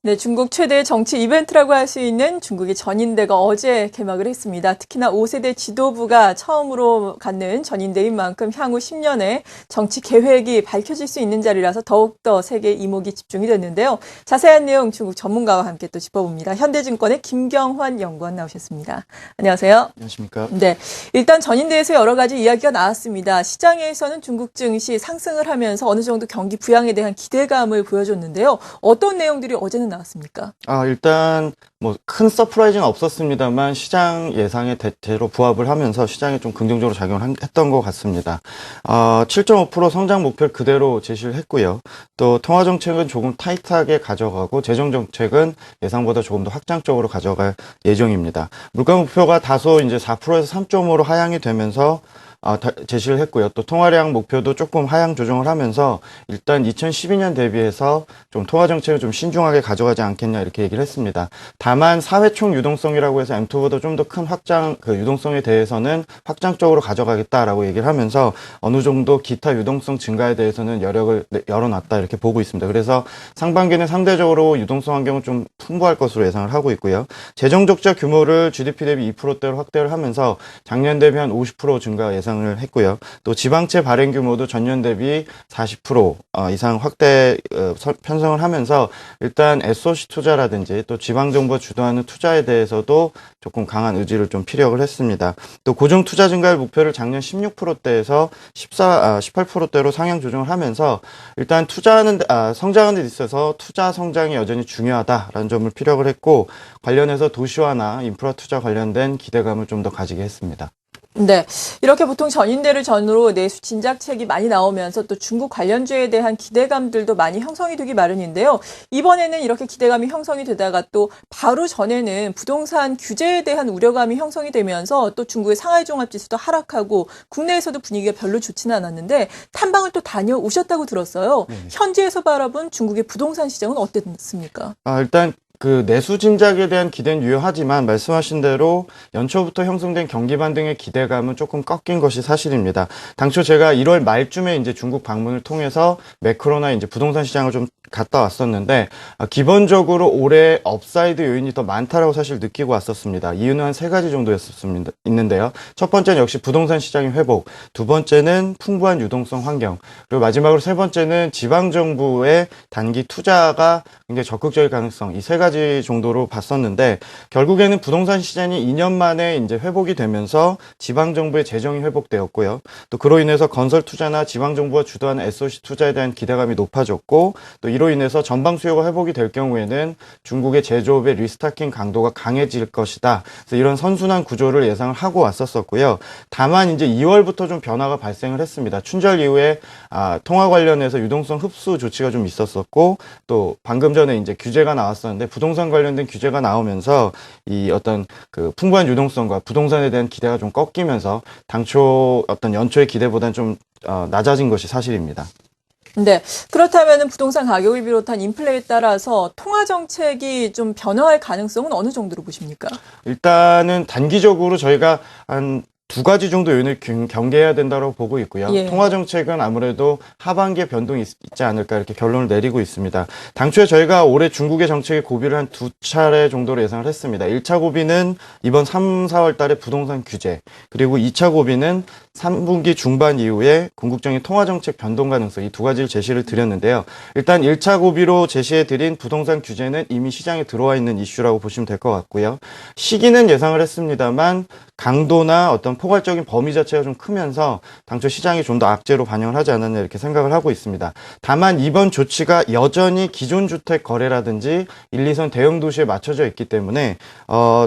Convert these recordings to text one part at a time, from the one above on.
네, 중국 최대 정치 이벤트라고 할 수 있는 중국의 전인대가 어제 개막을 했습니다. 특히나 5세대 지도부가 처음으로 갖는 전인대인 만큼 향후 10년의 정치 계획이 밝혀질 수 있는 자리라서 더욱더 세계 이목이 집중이 됐는데요. 자세한 내용 중국 전문가와 함께 또 짚어봅니다. 현대증권의 김경환 연구원 나오셨습니다. 안녕하세요. 안녕하십니까. 네, 일단 전인대에서 여러 가지 이야기가 나왔습니다. 시장에서는 중국 증시 상승을 하면서 어느 정도 경기 부양에 대한 기대감을 보여줬는데요. 어떤 내용들이 어제는 나왔습니까? 일단 뭐 큰 서프라이즈는 없었습니다만 시장 예상에 대체로 부합을 하면서 시장에 좀 긍정적으로 작용을 했던 것 같습니다. 7.5% 성장 목표를 그대로 제시를 했고요. 또 통화 정책은 조금 타이트하게 가져가고 재정 정책은 예상보다 조금 더 확장적으로 가져갈 예정입니다. 물가 목표가 다소 이제 4%에서 3.5로 하향이 되면서 제시를 했고요. 또 통화량 목표도 조금 하향 조정을 하면서 일단 2012년 대비해서 좀 통화 정책을 좀 신중하게 가져가지 않겠냐 이렇게 얘기를 했습니다. 다만 사회총 유동성이라고 해서 M2보다 좀 더 큰 확장 유동성에 대해서는 확장적으로 가져가겠다라고 얘기를 하면서 어느 정도 기타 유동성 증가에 대해서는 여력을 열어놨다 이렇게 보고 있습니다. 그래서 상반기는 상대적으로 유동성 환경은 좀 풍부할 것으로 예상을 하고 있고요. 재정 적자 규모를 GDP 대비 2%대로 확대를 하면서 작년 대비 한 50% 증가 예상을 했고요. 또 지방채 발행 규모도 전년 대비 40% 이상 확대 편성을 하면서 일단 SOC 투자라든지 또 지방정부가 주도하는 투자에 대해서도 조금 강한 의지를 좀 피력을 했습니다. 또 고정 투자 증가율 목표를 작년 16%대에서 18%대로 상향 조정을 하면서 일단 성장하는 데 있어서 투자 성장이 여전히 중요하다라는 점을 피력을 했고 관련해서 도시화나 인프라 투자 관련된 기대감을 좀 더 가지게 했습니다. 네, 이렇게 보통 전인대를 전후로 내수 진작책이 많이 나오면서 또 중국 관련주에 대한 기대감들도 많이 형성이 되기 마련인데요. 이번에는 이렇게 기대감이 형성이 되다가 또 바로 전에는 부동산 규제에 대한 우려감이 형성이 되면서 또 중국의 상하이 종합지수도 하락하고 국내에서도 분위기가 별로 좋지는 않았는데 탐방을 또 다녀오셨다고 들었어요. 네네. 현지에서 바라본 중국의 부동산 시장은 어땠습니까? 일단 내수 진작에 대한 기대는 유효하지만 말씀하신 대로 연초부터 형성된 경기 반등의 기대감은 조금 꺾인 것이 사실입니다. 당초 제가 1월 말쯤에 이제 중국 방문을 통해서 매크로나 이제 부동산 시장을 좀 갔다 왔었는데 기본적으로 올해 업사이드 요인이 더 많다라고 사실 느끼고 왔었습니다. 이유는 한 세 가지 있는데요. 첫 번째는 역시 부동산 시장의 회복, 두 번째는 풍부한 유동성 환경, 그리고 마지막으로 세 번째는 지방 정부의 단기 투자가 굉장히 적극적일 가능성, 이 세 가지 정도로 봤었는데 결국에는 부동산 시장이 2년 만에 이제 회복이 되면서 지방 정부의 재정이 회복되었고요. 또 그로 인해서 건설 투자나 지방 정부가 주도하는 SOC 투자에 대한 기대감이 높아졌고 또 이로 인해서 전방 수요가 회복이 될 경우에는 중국의 제조업의 리스타킹 강도가 강해질 것이다. 그래서 이런 선순환 구조를 예상을 하고 왔었고요. 다만 이제 2월부터 좀 변화가 발생을 했습니다. 춘절 이후에 통화 관련해서 유동성 흡수 조치가 좀 있었었고 또 방금 전에 이제 규제가 나왔었는데 부동산 관련된 규제가 나오면서 이 어떤 풍부한 유동성과 부동산에 대한 기대가 좀 꺾이면서 당초 어떤 연초의 기대보다는 좀 낮아진 것이 사실입니다. 네. 그렇다면 부동산 가격을 비롯한 인플레에 따라서 통화 정책이 좀 변화할 가능성은 어느 정도로 보십니까? 일단은 단기적으로 저희가 한 두 가지 정도 요인을 경계해야 된다고 보고 있고요. 예. 통화 정책은 아무래도 하반기에 변동이 있지 않을까 이렇게 결론을 내리고 있습니다. 당초에 저희가 올해 중국의 정책의 고비를 한 두 차례 정도로 예상을 했습니다. 1차 고비는 이번 3, 4월 달에 부동산 규제, 그리고 2차 고비는 3분기 중반 이후에 궁극적인 통화 정책 변동 가능성, 이 두 가지를 제시를 드렸는데요. 일단 1차 고비로 제시해드린 부동산 규제는 이미 시장에 들어와 있는 이슈라고 보시면 될 것 같고요. 시기는 예상을 했습니다만 강도나 어떤 포괄적인 범위 자체가 좀 크면서 당초 시장이 좀 더 악재로 반영을 하지 않았냐 이렇게 생각을 하고 있습니다. 다만 이번 조치가 여전히 기존 주택 거래라든지 1, 2선 대형 도시에 맞춰져 있기 때문에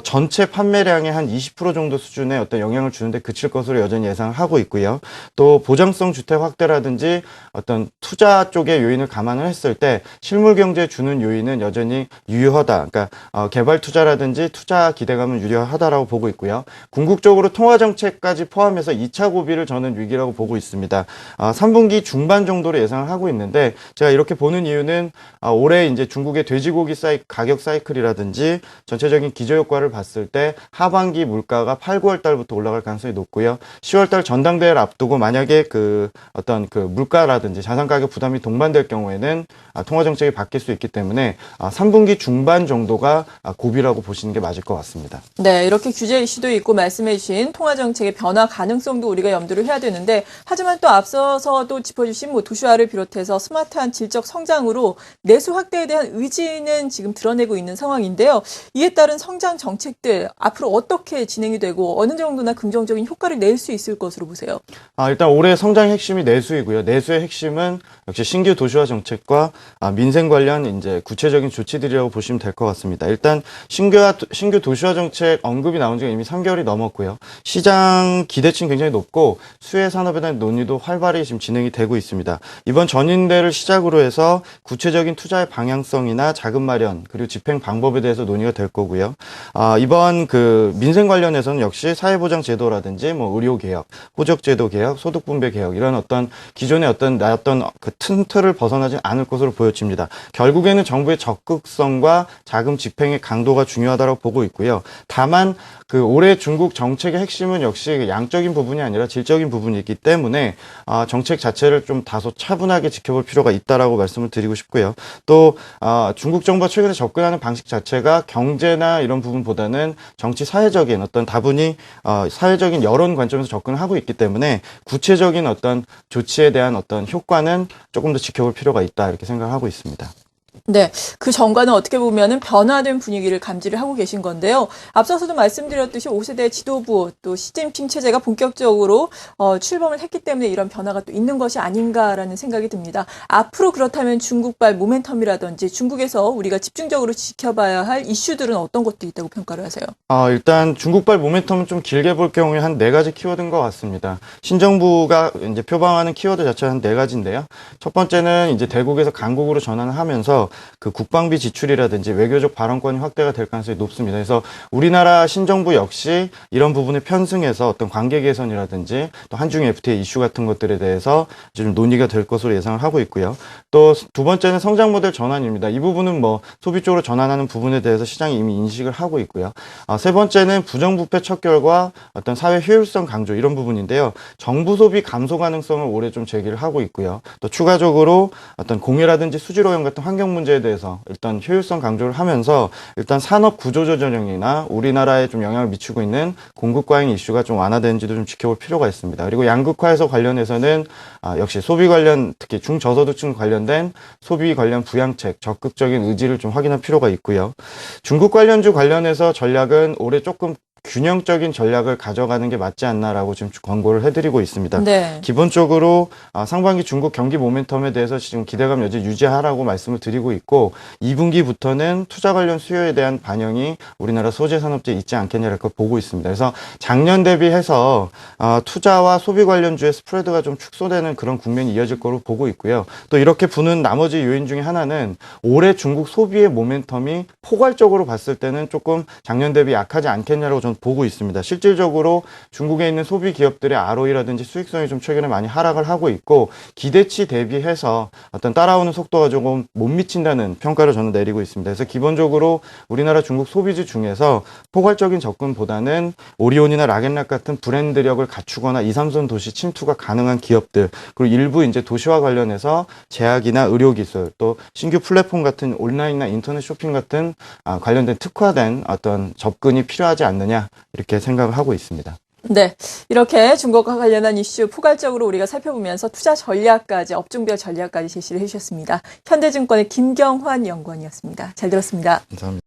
전체 판매량의 한 20% 정도 수준의 어떤 영향을 주는데 그칠 것으로 여전히 예상을 하고 있고요. 또 보장성 주택 확대라든지 어떤 투자 쪽의 요인을 감안을 했을 때 실물 경제에 주는 요인은 여전히 유효하다. 그러니까 개발 투자라든지 투자 기대감은 유효하다라고 보고 있고요. 궁극적으로 통화 정책 정책까지 포함해서 2차 고비를 저는 위기라고 보고 있습니다. 3분기 중반 정도로 예상을 하고 있는데 제가 이렇게 보는 이유는 올해 이제 중국의 돼지고기 가격 사이클이라든지 전체적인 기저효과를 봤을 때 하반기 물가가 8, 9월 달부터 올라갈 가능성이 높고요. 10월 달 전당대회를 앞두고 만약에 어떤 물가라든지 자산 가격 부담이 동반될 경우에는 통화 정책이 바뀔 수 있기 때문에 3분기 중반 정도가 고비라고 보시는 게 맞을 것 같습니다. 네, 이렇게 규제 이슈도 있고 말씀해 주신 통화 정책의 변화 가능성도 우리가 염두를 해야 되는데 하지만 또 앞서서도 짚어주신 도시화를 비롯해서 스마트한 질적 성장으로 내수 확대에 대한 의지는 지금 드러내고 있는 상황인데요. 이에 따른 성장 정책들 앞으로 어떻게 진행이 되고 어느 정도나 긍정적인 효과를 낼 수 있을 것으로 보세요? 일단 올해 성장의 핵심이 내수이고요. 내수의 핵심은 역시 신규 도시화 정책과 민생 관련 이제 구체적인 조치들이라고 보시면 될 것 같습니다. 일단 신규 도시화 정책 언급이 나온 지가 이미 3개월이 넘었고요. 시장 기대치는 굉장히 높고 수혜 산업에 대한 논의도 활발히 지금 진행이 되고 있습니다. 이번 전인대를 시작으로 해서 구체적인 투자의 방향성이나 자금 마련 그리고 집행 방법에 대해서 논의가 될 거고요. 이번 민생 관련해서는 역시 사회보장 제도라든지 의료 개혁, 호적 제도 개혁, 소득 분배 개혁 이런 어떤 기존의 어떤 큰 틀을 벗어나지 않을 것으로 보여집니다. 결국에는 정부의 적극성과 자금 집행의 강도가 중요하다고 보고 있고요. 다만 올해 중국 정책의 핵심은 역시 양적인 부분이 아니라 질적인 부분이기 때문에 정책 자체를 좀 다소 차분하게 지켜볼 필요가 있다라고 말씀을 드리고 싶고요. 또 중국 정부가 최근에 접근하는 방식 자체가 경제나 이런 부분보다는 정치 사회적인 어떤 다분히 사회적인 여론 관점에서 접근을 하고 있기 때문에 구체적인 어떤 조치에 대한 어떤 효과는 조금 더 지켜볼 필요가 있다 이렇게 생각하고 있습니다. 네, 그 전과는 어떻게 보면은 변화된 분위기를 감지를 하고 계신 건데요. 앞서서도 말씀드렸듯이 5세대 지도부 또 시진핑 체제가 본격적으로 출범을 했기 때문에 이런 변화가 또 있는 것이 아닌가라는 생각이 듭니다. 앞으로 그렇다면 중국발 모멘텀이라든지 중국에서 우리가 집중적으로 지켜봐야 할 이슈들은 어떤 것도 있다고 평가를 하세요? 일단 중국발 모멘텀은 좀 길게 볼 경우에 한 4가지 키워드인 것 같습니다. 신정부가 이제 표방하는 키워드 자체가 한 4가지인데요. 첫 번째는 이제 대국에서 강국으로 전환을 하면서 국방비 지출이라든지 외교적 발언권이 확대가 될 가능성이 높습니다. 그래서 우리나라 신정부 역시 이런 부분을 편승해서 어떤 관계 개선이라든지 또 한중 FTA 이슈 같은 것들에 대해서 좀 논의가 될 것으로 예상을 하고 있고요. 또 두 번째는 성장 모델 전환입니다. 이 부분은 소비 쪽으로 전환하는 부분에 대해서 시장이 이미 인식을 하고 있고요. 세 번째는 부정부패 척결과 어떤 사회 효율성 강조 이런 부분인데요. 정부 소비 감소 가능성을 올해 좀 제기를 하고 있고요. 또 추가적으로 어떤 공해라든지 수질 오염 같은 환경 문제에 대해서 일단 효율성 강조를 하면서 일단 산업 구조조정이나 우리나라에 좀 영향을 미치고 있는 공급 과잉 이슈가 좀 완화되는지도 좀 지켜볼 필요가 있습니다. 그리고 양극화에서 관련해서는 역시 소비 관련 특히 중저소득층 관련된 소비 관련 부양책 적극적인 의지를 좀 확인할 필요가 있고요. 중국 관련주 관련해서 전략은 올해 조금 균형적인 전략을 가져가는 게 맞지 않나라고 지금 권고를 해드리고 있습니다. 네. 기본적으로 상반기 중국 경기 모멘텀에 대해서 지금 기대감 여전히 유지하라고 말씀을 드리고 있고 2분기부터는 투자 관련 수요에 대한 반영이 우리나라 소재 산업재에 있지 않겠냐를 보고 있습니다. 그래서 작년 대비해서 투자와 소비 관련주의 스프레드가 좀 축소되는 그런 국면이 이어질 거로 보고 있고요. 또 이렇게 부는 나머지 요인 중에 하나는 올해 중국 소비의 모멘텀이 포괄적으로 봤을 때는 조금 작년 대비 약하지 않겠냐라고 저는 보고 있습니다. 실질적으로 중국에 있는 소비 기업들의 ROE라든지 수익성이 좀 최근에 많이 하락을 하고 있고 기대치 대비해서 어떤 따라오는 속도가 조금 못 미친다는 평가를 저는 내리고 있습니다. 그래서 기본적으로 우리나라 중국 소비주 중에서 포괄적인 접근보다는 오리온이나 락앤락 같은 브랜드력을 갖추거나 2, 3선 도시 침투가 가능한 기업들 그리고 일부 이제 도시화 관련해서 제약이나 의료기술 또 신규 플랫폼 같은 온라인이나 인터넷 쇼핑 같은 관련된 특화된 어떤 접근이 필요하지 않느냐 이렇게 생각을 하고 있습니다. 네, 이렇게 중국과 관련한 이슈 포괄적으로 우리가 살펴보면서 투자 전략까지 업종별 전략까지 제시를 해주셨습니다. 현대증권의 김경환 연구원이었습니다. 잘 들었습니다. 감사합니다.